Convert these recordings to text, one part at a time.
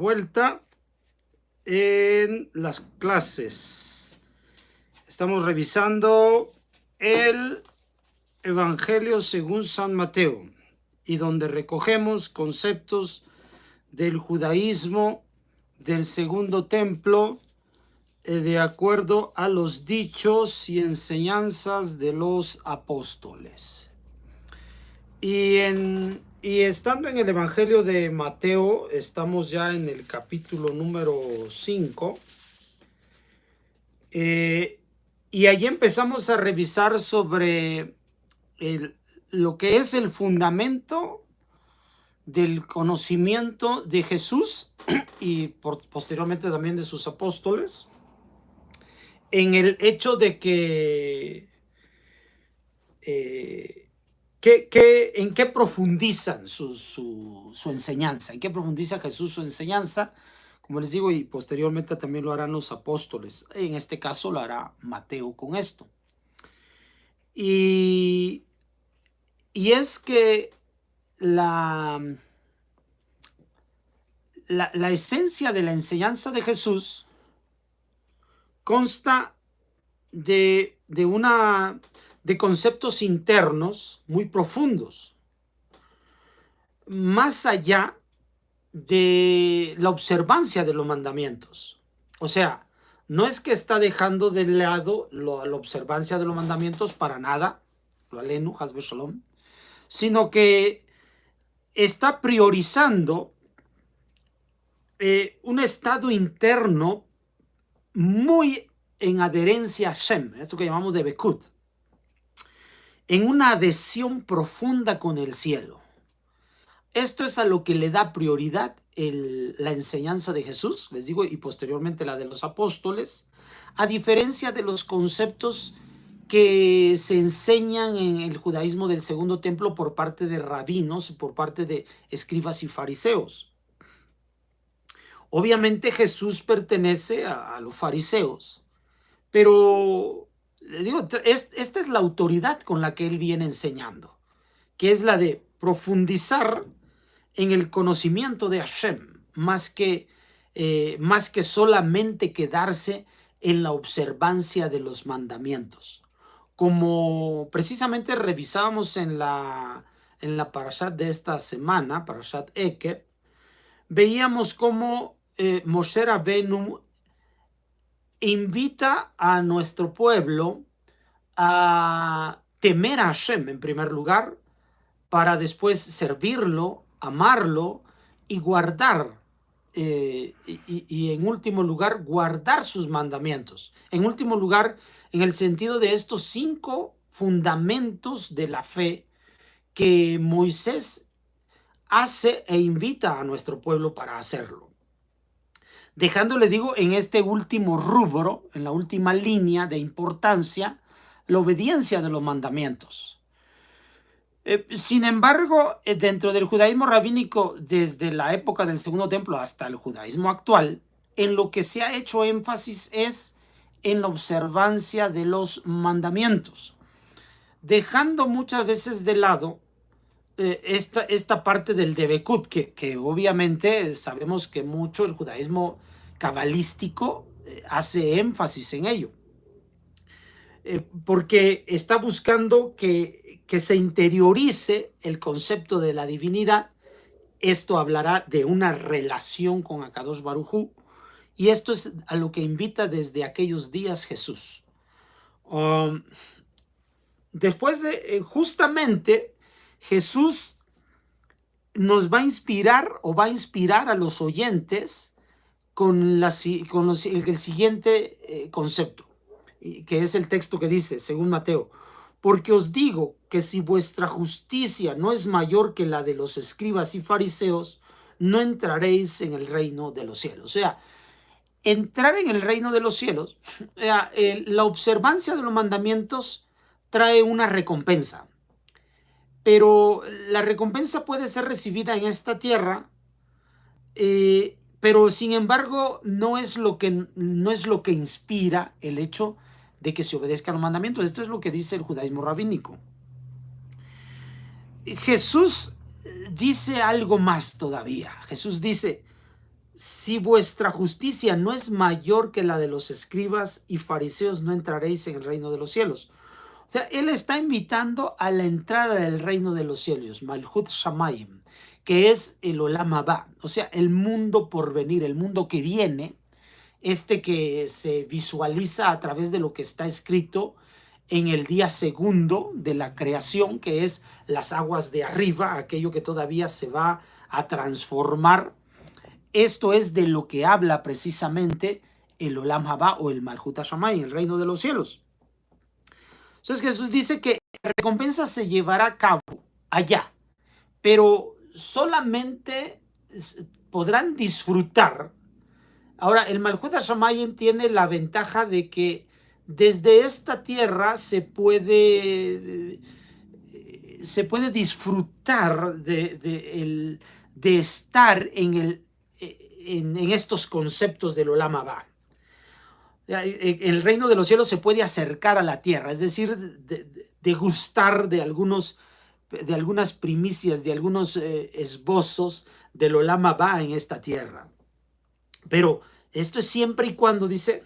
Vuelta en las clases. Estamos revisando el Evangelio según San Mateo y donde recogemos conceptos del judaísmo del segundo templo de acuerdo a los dichos y enseñanzas de los apóstoles. Y estando en el Evangelio de Mateo, estamos ya en el capítulo número 5. Y allí empezamos a revisar sobre lo que es el fundamento del conocimiento de Jesús y posteriormente también de sus apóstoles, en el hecho de que en qué profundizan su enseñanza, en qué profundiza Jesús su enseñanza, como les digo, y posteriormente también lo harán los apóstoles. En este caso lo hará Mateo con esto. Y es que la esencia de la enseñanza de Jesús consta de conceptos internos muy profundos, más allá de la observancia de los mandamientos. O sea, no es que está dejando de lado la observancia de los mandamientos para nada, lo alenu, hasbe shalom, sino que está priorizando un estado interno muy en adherencia a Shem, esto que llamamos de Bekut, en una adhesión profunda con el cielo. Esto es a lo que le da prioridad la enseñanza de Jesús, les digo, y posteriormente la de los apóstoles, a diferencia de los conceptos que se enseñan en el judaísmo del segundo templo por parte de rabinos, por parte de escribas y fariseos. Obviamente Jesús pertenece a los fariseos, pero les digo, esta es la autoridad con la que él viene enseñando, que es la de profundizar en el conocimiento de Hashem, más que solamente quedarse en la observancia de los mandamientos. Como precisamente revisábamos en la parashat de esta semana, parashat Ekev, veíamos cómo Moshe Rabbeinu invita a nuestro pueblo a temer a Hashem en primer lugar, para después servirlo, amarlo y guardar, y en último lugar, guardar sus mandamientos. En último lugar, en el sentido de estos 5 fundamentos de la fe que Moisés hace e invita a nuestro pueblo para hacerlo. Dejándole, digo, en este último rubro, en la última línea de importancia, la obediencia de los mandamientos. Sin embargo, dentro del judaísmo rabínico, desde la época del segundo templo hasta el judaísmo actual, en lo que se ha hecho énfasis es en la observancia de los mandamientos, dejando muchas veces de lado esta parte del Debekut, que obviamente sabemos que mucho el judaísmo cabalístico hace énfasis en ello, porque está buscando que se interiorice el concepto de la divinidad. Esto hablará de una relación con Akadosh Baruj Hu, y esto es a lo que invita desde aquellos días Jesús. Después de, justamente, Jesús nos va a inspirar o va a inspirar a los oyentes con el siguiente concepto, que es el texto que dice, según Mateo: porque os digo que si vuestra justicia no es mayor que la de los escribas y fariseos, no entraréis en el reino de los cielos. O sea, entrar en el reino de los cielos, la observancia de los mandamientos trae una recompensa, pero la recompensa puede ser recibida en esta tierra, pero sin embargo no es lo que inspira el hecho de que se obedezcan los mandamientos. Esto es lo que dice el judaísmo rabínico. Jesús dice algo más todavía. Jesús dice: si vuestra justicia no es mayor que la de los escribas y fariseos, no entraréis en el reino de los cielos. O sea, él está invitando a la entrada del reino de los cielos, Malhut Shamayim, que es el Olam Haba, o sea, el mundo por venir, el mundo que viene, que se visualiza a través de lo que está escrito en el día segundo de la creación, que es las aguas de arriba, aquello que todavía se va a transformar. Esto es de lo que habla precisamente el Olam Haba o el Malhut Hashamayim, el reino de los cielos. Entonces Jesús dice que la recompensa se llevará a cabo allá, pero solamente podrán disfrutar. Ahora, el Malhut Hashamayim tiene la ventaja de que desde esta tierra se puede disfrutar de estar en estos conceptos del Olam Haba. El reino de los cielos se puede acercar a la tierra, es decir, degustar de algunas primicias, de algunos esbozos del Olam Haba en esta tierra. Pero esto es siempre y cuando, dice,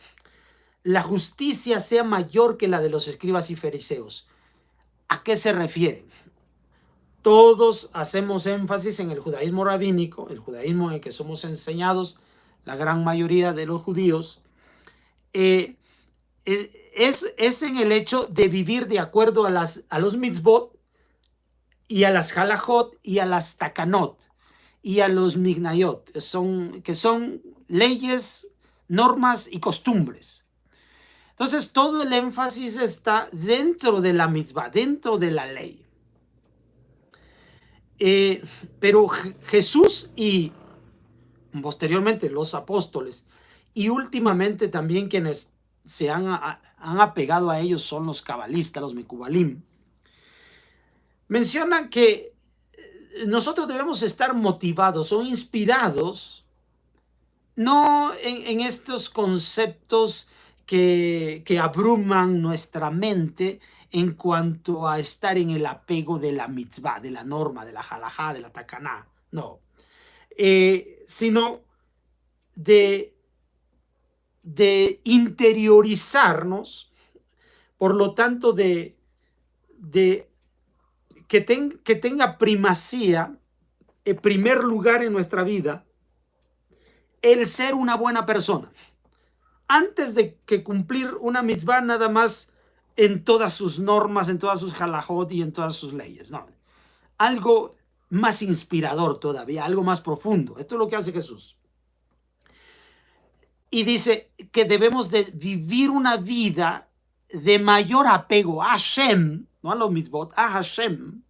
la justicia sea mayor que la de los escribas y fariseos. ¿A qué se refiere? Todos hacemos énfasis en el judaísmo rabínico, el judaísmo en el que somos enseñados, la gran mayoría de los judíos, es en el hecho de vivir de acuerdo a los mitzvot y a las halajot y a las takanot y a los mignayot, que son leyes, normas y costumbres. Entonces todo el énfasis está dentro de la mitzvah, dentro de la ley. Pero Jesús y posteriormente los apóstoles y últimamente también quienes se han apegado a ellos son los cabalistas, los mekubalim, mencionan que nosotros debemos estar motivados o inspirados no en estos conceptos que abruman nuestra mente en cuanto a estar en el apego de la mitzvah, de la norma, de la halajá, de la takaná, no, sino de interiorizarnos, por lo tanto que tenga primacía, en primer lugar en nuestra vida, el ser una buena persona, antes de que cumplir una mitzvah nada más en todas sus normas, en todas sus halajot y en todas sus leyes. No, algo más inspirador todavía, algo más profundo. Esto es lo que hace Jesús. Y dice que debemos de vivir una vida de mayor apego a Hashem, no a los mitzvot, a Hashem,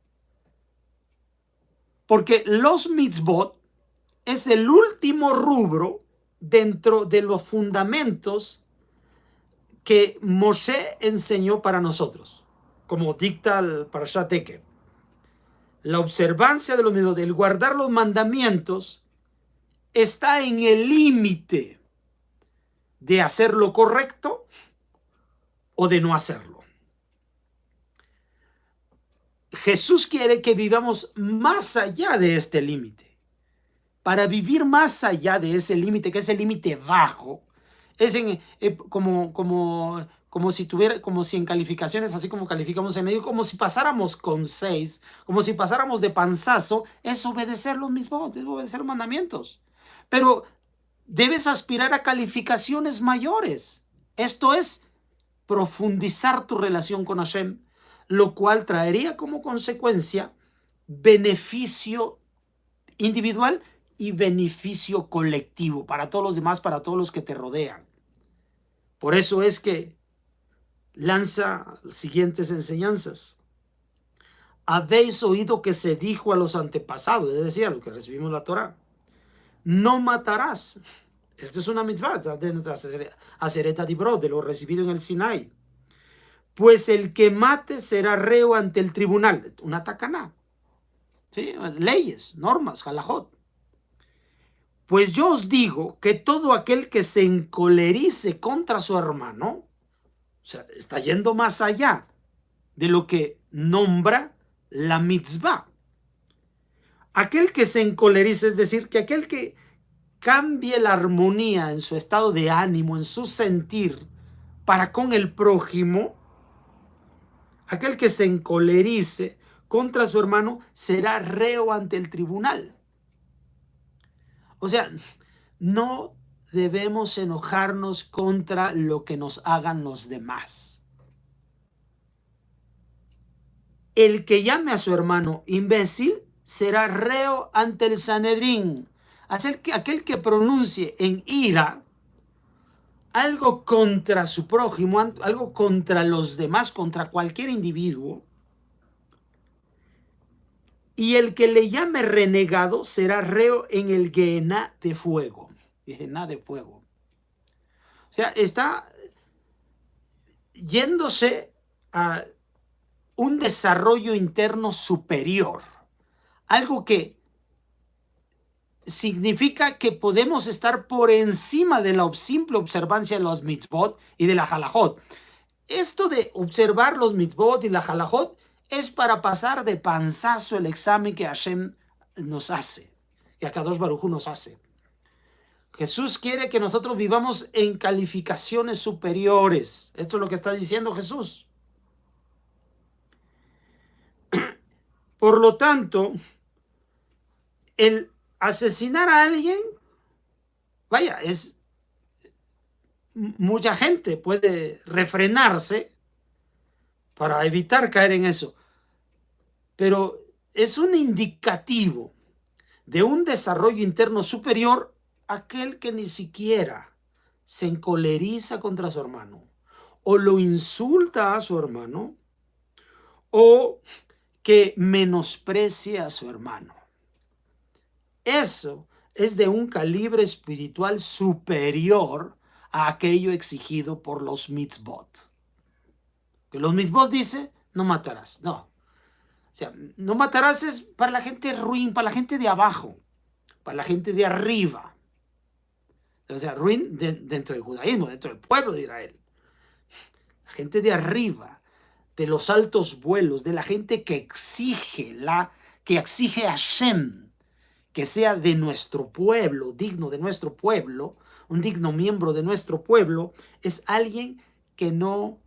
porque los mitzvot es el último rubro dentro de los fundamentos que Moshe enseñó para nosotros, como dicta el Parashat Ekev. La observancia de los mitzvot, el guardar los mandamientos, está en el límite de hacer lo correcto o de no hacerlo. Jesús quiere que vivamos más allá de este límite. Para vivir más allá de ese límite, que es el límite bajo, es como si en calificaciones, así como calificamos en medio, como si pasáramos con 6, como si pasáramos de panzazo, es obedecer los mismos, es obedecer los mandamientos. Pero debes aspirar a calificaciones mayores. Esto es profundizar tu relación con Hashem, lo cual traería como consecuencia beneficio individual y beneficio colectivo para todos los demás, para todos los que te rodean. Por eso es que lanza las siguientes enseñanzas. Habéis oído que se dijo a los antepasados, es decir, a los que recibimos la Torah, no matarás. Esta es una mitzvah de nuestra Aseret Dibrot, de lo recibido en el Sinai. Pues el que mate será reo ante el tribunal. Una takaná. ¿Sí? Leyes, normas, halajot. Pues yo os digo que todo aquel que se encolerice contra su hermano, o sea, está yendo más allá de lo que nombra la mitzvah. Aquel que se encolerice, es decir, que aquel que cambie la armonía en su estado de ánimo, en su sentir para con el prójimo, aquel que se encolerice contra su hermano será reo ante el tribunal. O sea, no debemos enojarnos contra lo que nos hagan los demás. El que llame a su hermano imbécil será reo ante el Sanedrín. Aquel que pronuncie en ira algo contra su prójimo, algo contra los demás, contra cualquier individuo, y el que le llame renegado será reo en el Gehenna de fuego. Gehenna de fuego. O sea, está yéndose a un desarrollo interno superior. Algo que significa que podemos estar por encima de la simple observancia de los mitzvot y de la halajot. Esto de observar los mitzvot y la halajot es para pasar de panzazo el examen que Hashem nos hace, que Akadosh Baruj Hu nos hace. Jesús quiere que nosotros vivamos en calificaciones superiores. Esto es lo que está diciendo Jesús. Por lo tanto, el asesinar a alguien, vaya, mucha gente puede refrenarse para evitar caer en eso, pero es un indicativo de un desarrollo interno superior aquel que ni siquiera se encoleriza contra su hermano o lo insulta a su hermano o que menosprecia a su hermano. Eso es de un calibre espiritual superior a aquello exigido por los mitzvot. Que los mitzvot dice, no matarás. No. O sea, no matarás es para la gente ruin, para la gente de abajo, para la gente de arriba. O sea, ruin dentro del judaísmo, dentro del pueblo de Israel. La gente de arriba, de los altos vuelos, de la gente que exige a Hashem, que sea de nuestro pueblo, digno de nuestro pueblo, un digno miembro de nuestro pueblo, es alguien que no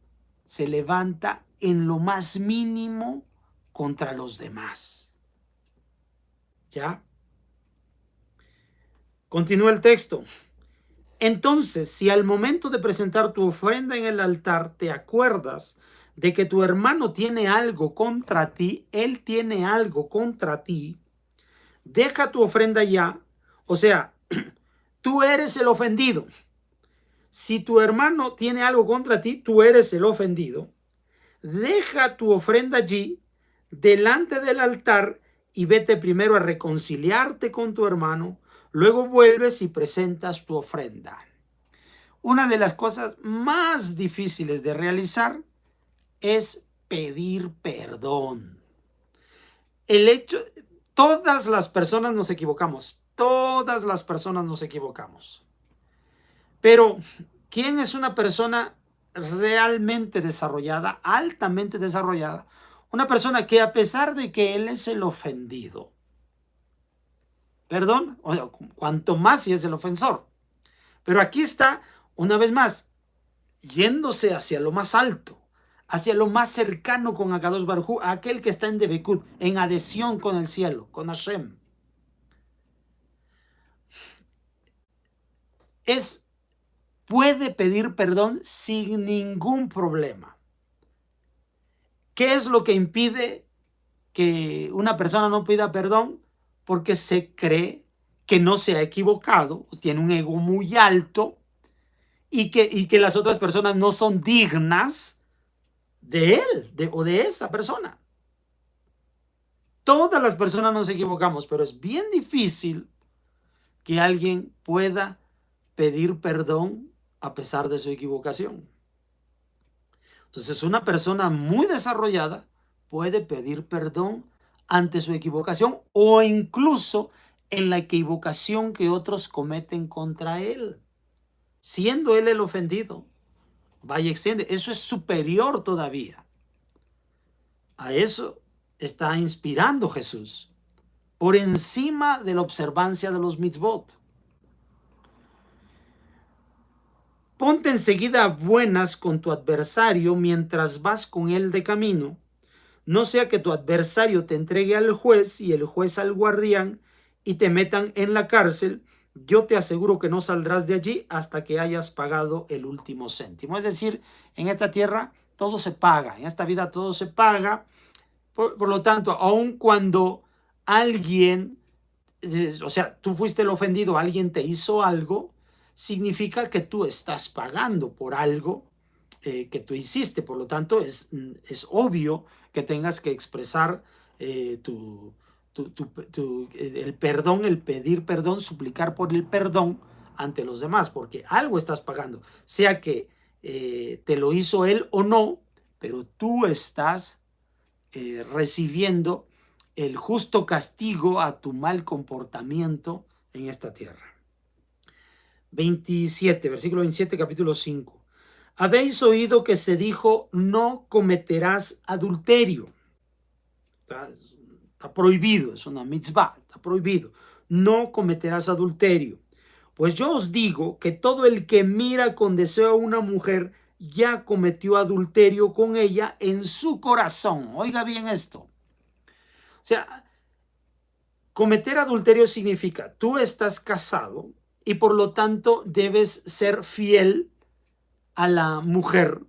se levanta en lo más mínimo contra los demás. ¿Ya? Continúa el texto. Entonces, si al momento de presentar tu ofrenda en el altar te acuerdas de que tu hermano tiene algo contra ti, él tiene algo contra ti, deja tu ofrenda ya. O sea, tú eres el ofendido. Si tu hermano tiene algo contra ti, tú eres el ofendido. Deja tu ofrenda allí, delante del altar, y vete primero a reconciliarte con tu hermano. Luego vuelves y presentas tu ofrenda. Una de las cosas más difíciles de realizar es pedir perdón. Todas las personas nos equivocamos. Todas las personas nos equivocamos. Pero, ¿quién es una persona realmente desarrollada, altamente desarrollada? Una persona que a pesar de que él es el ofendido, perdón, o cuanto más si es el ofensor. Pero aquí está, una vez más, yéndose hacia lo más alto, hacia lo más cercano con Akadosh Baruj Hu, aquel que está en Debekut, en adhesión con el cielo, con Hashem. Puede pedir perdón sin ningún problema. ¿Qué es lo que impide que una persona no pida perdón? Porque se cree que no se ha equivocado, tiene un ego muy alto y que las otras personas no son dignas de él o de esta persona. Todas las personas nos equivocamos, pero es bien difícil que alguien pueda pedir perdón a pesar de su equivocación. Entonces, una persona muy desarrollada puede pedir perdón ante su equivocación o incluso en la equivocación que otros cometen contra él, siendo él el ofendido. Vaya, extiende. Eso es superior todavía. A eso está inspirando Jesús, por encima de la observancia de los mitzvot. ponte enseguida a buenas con tu adversario mientras vas con él de camino, no sea que tu adversario te entregue al juez y el juez al guardián y te metan en la cárcel. Yo te aseguro que no saldrás de allí hasta que hayas pagado el último céntimo. Es decir, en esta tierra todo se paga, en esta vida todo se paga. Por lo tanto, aun cuando alguien, o sea, tú fuiste el ofendido, alguien te hizo algo, significa que tú estás pagando por algo que tú hiciste. Por lo tanto, es obvio que tengas que expresar el perdón, el pedir perdón, suplicar por el perdón ante los demás, porque algo estás pagando, sea que te lo hizo él o no, pero tú estás recibiendo el justo castigo a tu mal comportamiento en esta tierra. 27, versículo 27, capítulo 5. Habéis oído que se dijo, no cometerás adulterio. Está prohibido, es una mitzvah, está prohibido. No cometerás adulterio. Pues yo os digo que todo el que mira con deseo a una mujer ya cometió adulterio con ella en su corazón. Oiga bien esto. O sea, cometer adulterio significa, tú estás casado y por lo tanto debes ser fiel a la mujer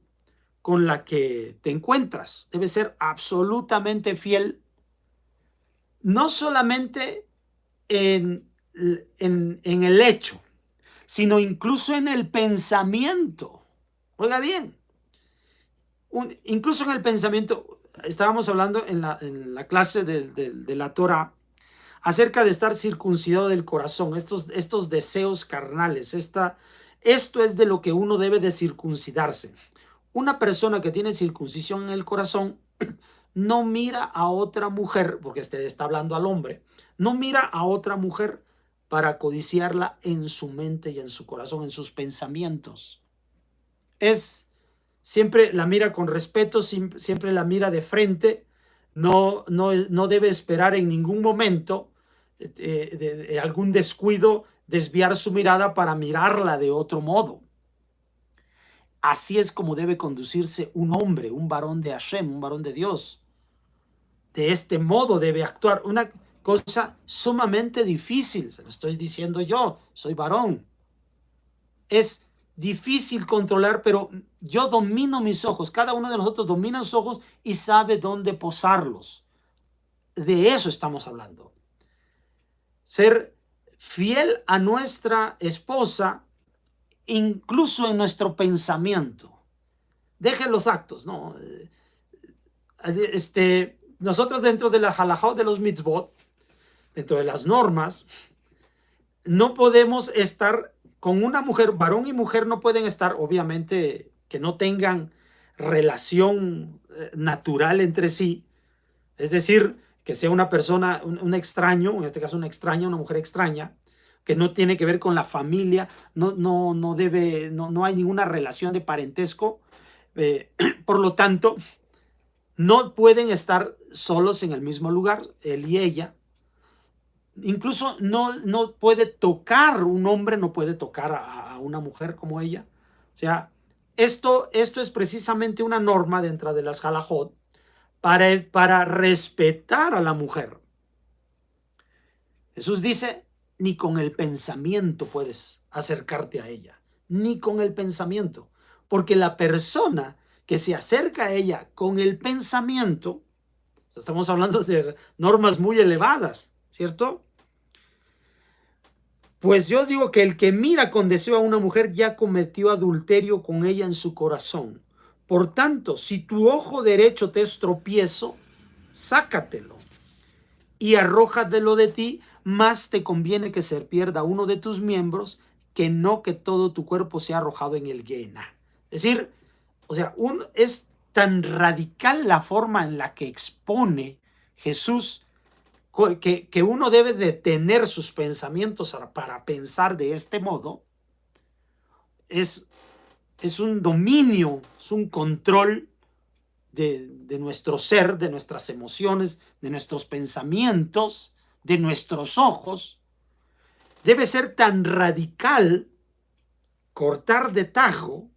con la que te encuentras. Debes ser absolutamente fiel, no solamente en el hecho, sino incluso en el pensamiento. Oiga bien, incluso en el pensamiento. Estábamos hablando en la clase de la Torah acerca de estar circuncidado del corazón, estos deseos carnales. Esto es de lo que uno debe de circuncidarse. Una persona que tiene circuncisión en el corazón no mira a otra mujer, porque está hablando al hombre, no mira a otra mujer para codiciarla en su mente y en su corazón, en sus pensamientos. Siempre la mira con respeto, siempre la mira de frente, no debe esperar en ningún momento de algún descuido, desviar su mirada para mirarla de otro modo. Así es como debe conducirse un hombre, un varón de Hashem, un varón de Dios. De este modo debe actuar. Una cosa sumamente difícil, se lo estoy diciendo yo, soy varón. Es difícil controlar, pero yo domino mis ojos. Cada uno de nosotros domina sus ojos y sabe dónde posarlos. De eso estamos hablando. Ser fiel a nuestra esposa, incluso en nuestro pensamiento. Dejen los actos, ¿no? Nosotros dentro de la halajot de los mitzvot, dentro de las normas, no podemos estar con una mujer, varón y mujer no pueden estar, obviamente, que no tengan relación natural entre sí, es decir, que sea una persona, un extraño, en este caso una extraña, una mujer extraña, que no tiene que ver con la familia, no hay ninguna relación de parentesco, por lo tanto, no pueden estar solos en el mismo lugar, él y ella. Incluso no puede tocar, un hombre no puede tocar a una mujer como ella. O sea, esto es precisamente una norma dentro de las halajot para respetar a la mujer. Jesús dice, ni con el pensamiento puedes acercarte a ella, ni con el pensamiento, porque la persona que se acerca a ella con el pensamiento, estamos hablando de normas muy elevadas, ¿cierto? Pues yo os digo que el que mira con deseo a una mujer ya cometió adulterio con ella en su corazón. Por tanto, si tu ojo derecho te es tropiezo, sácatelo y arrójatelo de ti, más te conviene que se pierda uno de tus miembros que no que todo tu cuerpo sea arrojado en el Gehenna. Es decir, o sea, es tan radical la forma en la que expone Jesús que uno debe detener sus pensamientos para pensar de este modo. Es un dominio, es un control de nuestro ser, de nuestras emociones, de nuestros pensamientos, de nuestros ojos. Debe ser tan radical cortar de tajo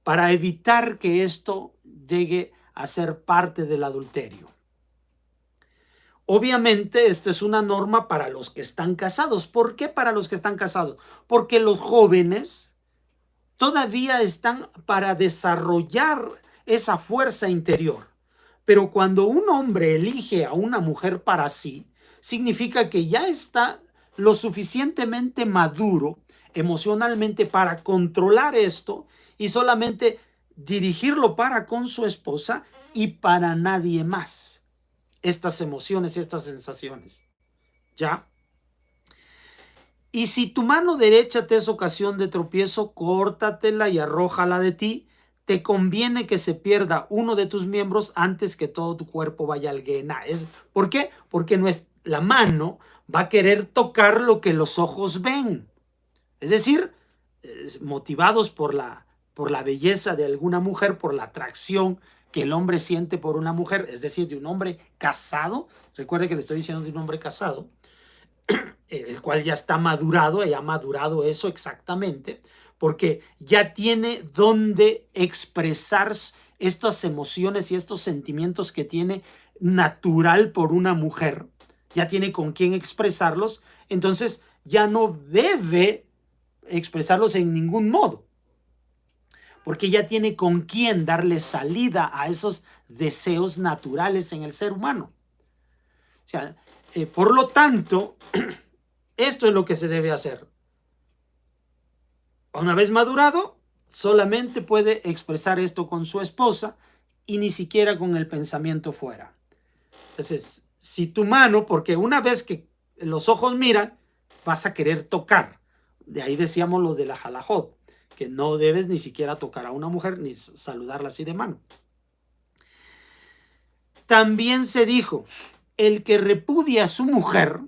para evitar que esto llegue a ser parte del adulterio. Obviamente esto es una norma para los que están casados. ¿Por qué para los que están casados? Porque los jóvenes todavía están para desarrollar esa fuerza interior. Pero cuando un hombre elige a una mujer para sí, significa que ya está lo suficientemente maduro emocionalmente para controlar esto y solamente dirigirlo para con su esposa y para nadie más. Estas emociones y estas sensaciones. ¿Ya? Y si tu mano derecha te es ocasión de tropiezo, córtatela y arrójala de ti. Te conviene que se pierda uno de tus miembros antes que todo tu cuerpo vaya al Gehenna. ¿Por qué? Porque la mano va a querer tocar lo que los ojos ven. Es decir, motivados por la belleza de alguna mujer, por la atracción que el hombre siente por una mujer, es decir, de un hombre casado. Recuerde que le estoy diciendo de un hombre casado, el cual ya está madurado, ya ha madurado eso exactamente, porque ya tiene dónde expresar estas emociones y estos sentimientos que tiene natural por una mujer, ya tiene con quién expresarlos, entonces ya no debe expresarlos en ningún modo, porque ya tiene con quién darle salida a esos deseos naturales en el ser humano. O sea, por lo tanto, esto es lo que se debe hacer. Una vez madurado, solamente puede expresar esto con su esposa y ni siquiera con el pensamiento fuera. Entonces, si tu mano, porque una vez que los ojos miran, vas a querer tocar. De ahí decíamos lo de la halajot, que no debes ni siquiera tocar a una mujer ni saludarla así de mano. También se dijo, el que repudia a su mujer,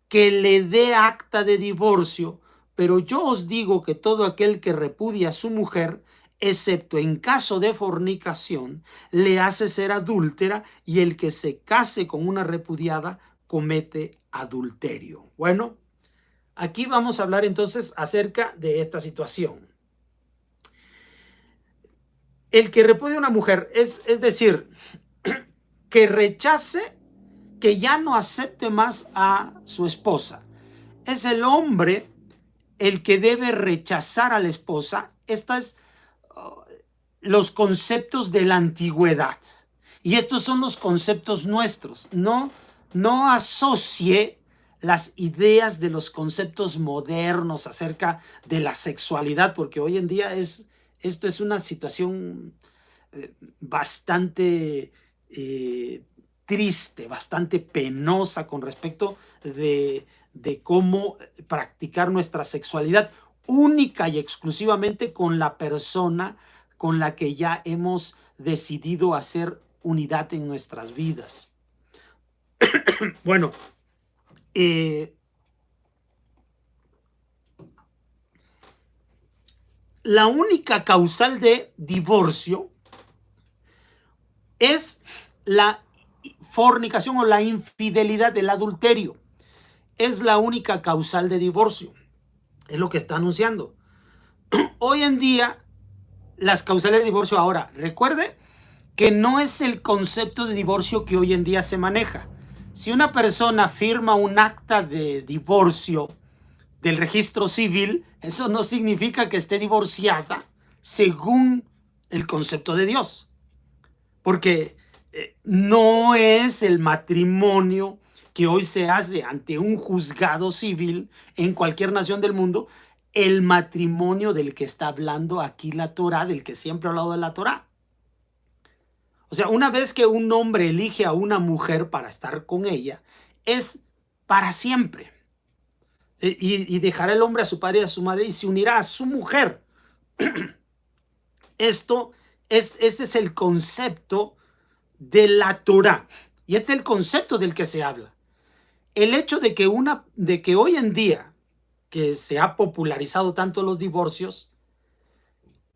que le dé acta de divorcio, pero yo os digo que todo aquel que repudia a su mujer, excepto en caso de fornicación, le hace ser adúltera, y el que se case con una repudiada comete adulterio. Bueno, aquí vamos a hablar entonces acerca de esta situación. El que repudia a una mujer, es decir, que rechace, que ya no acepte más a su esposa. Es el hombre el que debe rechazar a la esposa. Estos es los conceptos de la antigüedad. Y estos son los conceptos nuestros. No asocie las ideas de los conceptos modernos acerca de la sexualidad, porque hoy en día esto es una situación bastante triste, bastante penosa con respecto de cómo practicar nuestra sexualidad única y exclusivamente con la persona con la que ya hemos decidido hacer unidad en nuestras vidas. Bueno, la única causal de divorcio es la fornicación o la infidelidad, del adulterio. Es la única causal de divorcio. Es lo que está anunciando. Hoy en día, las causales de divorcio ahora, recuerde que no es el concepto de divorcio que hoy en día se maneja. Si una persona firma un acta de divorcio del registro civil, eso no significa que esté divorciada según el concepto de Dios. Porque no es el matrimonio que hoy se hace ante un juzgado civil en cualquier nación del mundo, el matrimonio del que está hablando aquí la Torá, del que siempre ha hablado de la Torá. O sea, una vez que un hombre elige a una mujer para estar con ella, es para siempre. Y dejará el hombre a su padre y a su madre y se unirá a su mujer. Este es el concepto de la Torá. Y este es el concepto del que se habla. El hecho de que hoy en día, que se ha popularizado tanto los divorcios,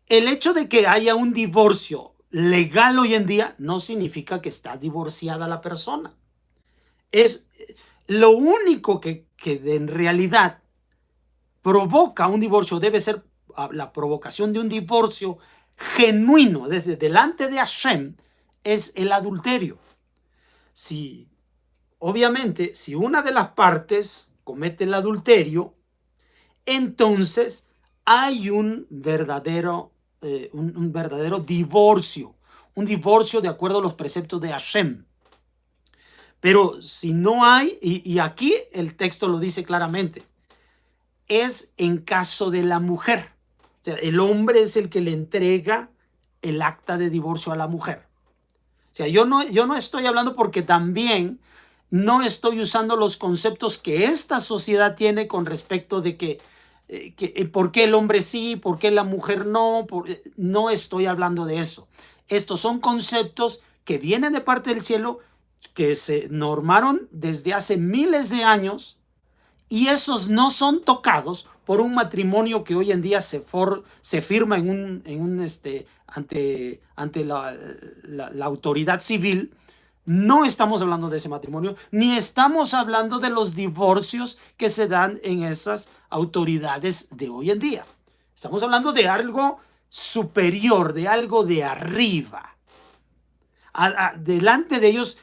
el hecho de que haya un divorcio legal hoy en día no significa que está divorciada la persona. Es lo único que en realidad provoca un divorcio debe ser la provocación de un divorcio genuino desde delante de Hashem, es el adulterio. Si, obviamente, si una de las partes comete el adulterio, entonces hay un verdadero divorcio, un divorcio de acuerdo a los preceptos de Hashem. Pero si no hay, y aquí el texto lo dice claramente, es en caso de la mujer. O sea, el hombre es el que le entrega el acta de divorcio a la mujer. O sea, yo no estoy hablando porque también no estoy usando los conceptos que esta sociedad tiene con respecto de que por qué el hombre sí, por qué la mujer no. No estoy hablando de eso. Estos son conceptos que vienen de parte del cielo, que se normaron desde hace miles de años, y esos no son tocados por un matrimonio que hoy en día se firma ante la autoridad civil. No estamos hablando de ese matrimonio, ni estamos hablando de los divorcios que se dan en esas autoridades de hoy en día. Estamos hablando de algo superior, de algo de arriba. Delante de ellos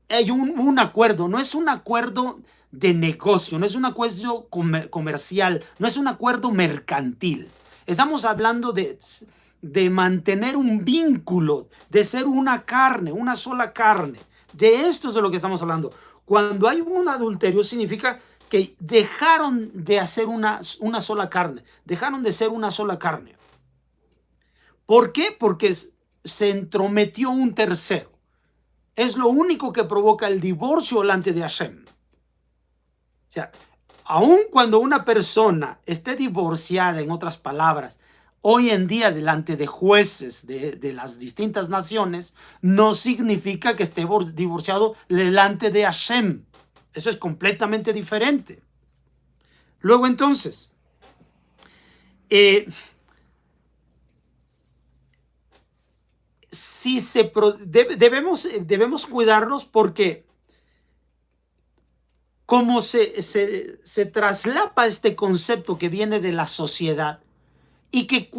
hay un acuerdo, no es un acuerdo de negocio, no es un acuerdo comercial, no es un acuerdo mercantil. Estamos hablando de mantener un vínculo, de ser una carne, una sola carne. De esto es de lo que estamos hablando. Cuando hay un adulterio significa que dejaron de hacer una sola carne, dejaron de ser una sola carne. ¿Por qué? Porque se entrometió un tercero. Es lo único que provoca el divorcio delante de Hashem. O sea, aun cuando una persona esté divorciada, en otras palabras, hoy en día delante de jueces de las distintas naciones, no significa que esté divorciado delante de Hashem. Eso es completamente diferente. Luego entonces, debemos cuidarnos porque como se traslapa este concepto que viene de la sociedad, y que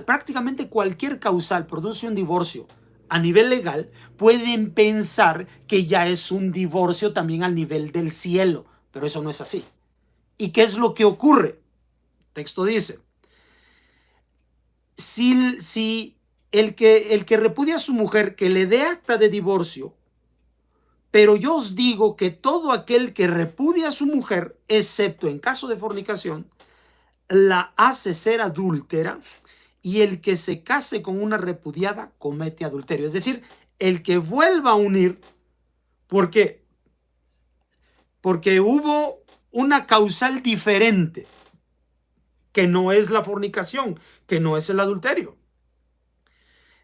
prácticamente cualquier causal produce un divorcio a nivel legal, pueden pensar que ya es un divorcio también al nivel del cielo, pero eso no es así. ¿Y qué es lo que ocurre? El texto dice, si el que repudia a su mujer, que le dé acta de divorcio, pero yo os digo que todo aquel que repudia a su mujer, excepto en caso de fornicación, la hace ser adúltera, y el que se case con una repudiada comete adulterio. Es decir, el que vuelva a unir, porque hubo una causal diferente, que no es la fornicación, que no es el adulterio.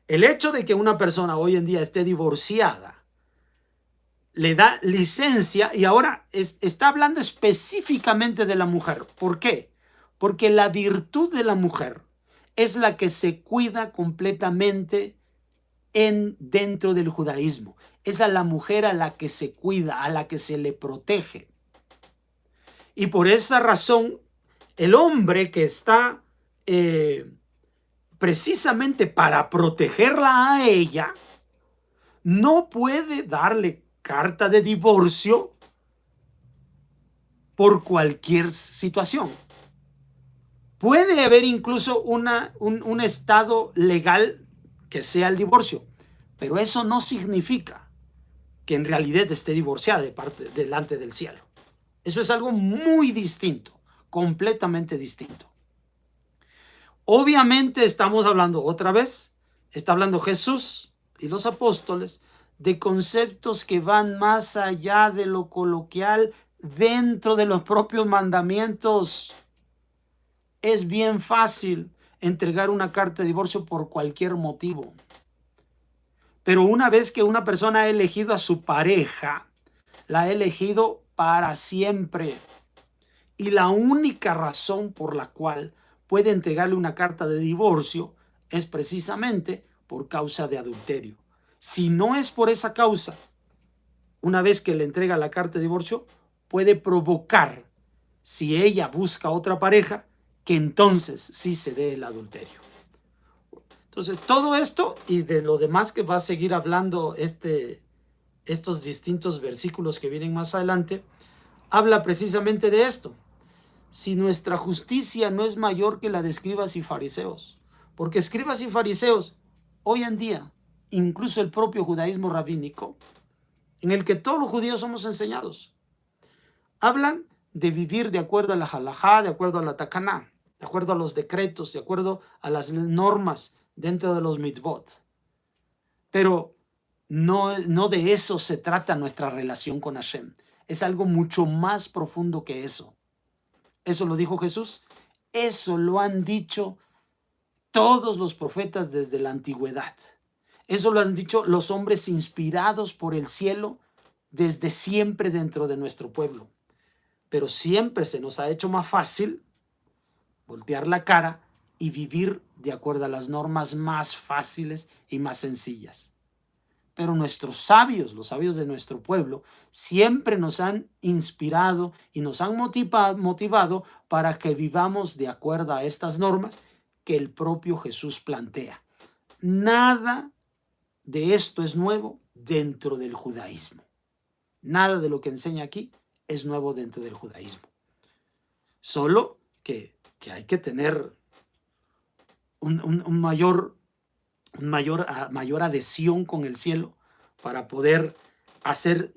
El hecho de que una persona hoy en día esté divorciada le da licencia, y ahora está hablando específicamente de la mujer. ¿Por qué? Porque la virtud de la mujer es la que se cuida completamente dentro del judaísmo. Es a la mujer a la que se cuida, a la que se le protege. Y por esa razón, el hombre que está precisamente para protegerla a ella, no puede darle carta de divorcio por cualquier situación. Puede haber incluso un estado legal que sea el divorcio, pero eso no significa que en realidad esté divorciada delante del cielo. Eso es algo muy distinto, completamente distinto. Obviamente estamos hablando otra vez, está hablando Jesús y los apóstoles de conceptos que van más allá de lo coloquial dentro de los propios mandamientos. Es bien fácil entregar una carta de divorcio por cualquier motivo. Pero una vez que una persona ha elegido a su pareja, la ha elegido para siempre. Y la única razón por la cual puede entregarle una carta de divorcio es precisamente por causa de adulterio. Si no es por esa causa, una vez que le entrega la carta de divorcio, puede provocar si ella busca otra pareja, que entonces sí se dé el adulterio. Entonces, todo esto y de lo demás que va a seguir hablando estos distintos versículos que vienen más adelante, habla precisamente de esto. Si nuestra justicia no es mayor que la de escribas y fariseos, porque escribas y fariseos, hoy en día, incluso el propio judaísmo rabínico, en el que todos los judíos somos enseñados, hablan de vivir de acuerdo a la halajá, de acuerdo a la takaná, de acuerdo a los decretos, de acuerdo a las normas dentro de los mitzvot. Pero no de eso se trata nuestra relación con Hashem. Es algo mucho más profundo que eso. Eso lo dijo Jesús. Eso lo han dicho todos los profetas desde la antigüedad. Eso lo han dicho los hombres inspirados por el cielo desde siempre dentro de nuestro pueblo. Pero siempre se nos ha hecho más fácil voltear la cara y vivir de acuerdo a las normas más fáciles y más sencillas. Pero nuestros sabios, los sabios de nuestro pueblo, siempre nos han inspirado y nos han motivado para que vivamos de acuerdo a estas normas que el propio Jesús plantea. Nada de esto es nuevo dentro del judaísmo. Nada de lo que enseña aquí es nuevo dentro del judaísmo. Solo que hay que tener mayor adhesión con el cielo para poder hacer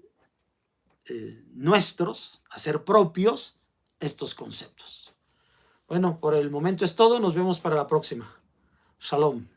hacer propios estos conceptos. Bueno, por el momento es todo. Nos vemos para la próxima. Shalom.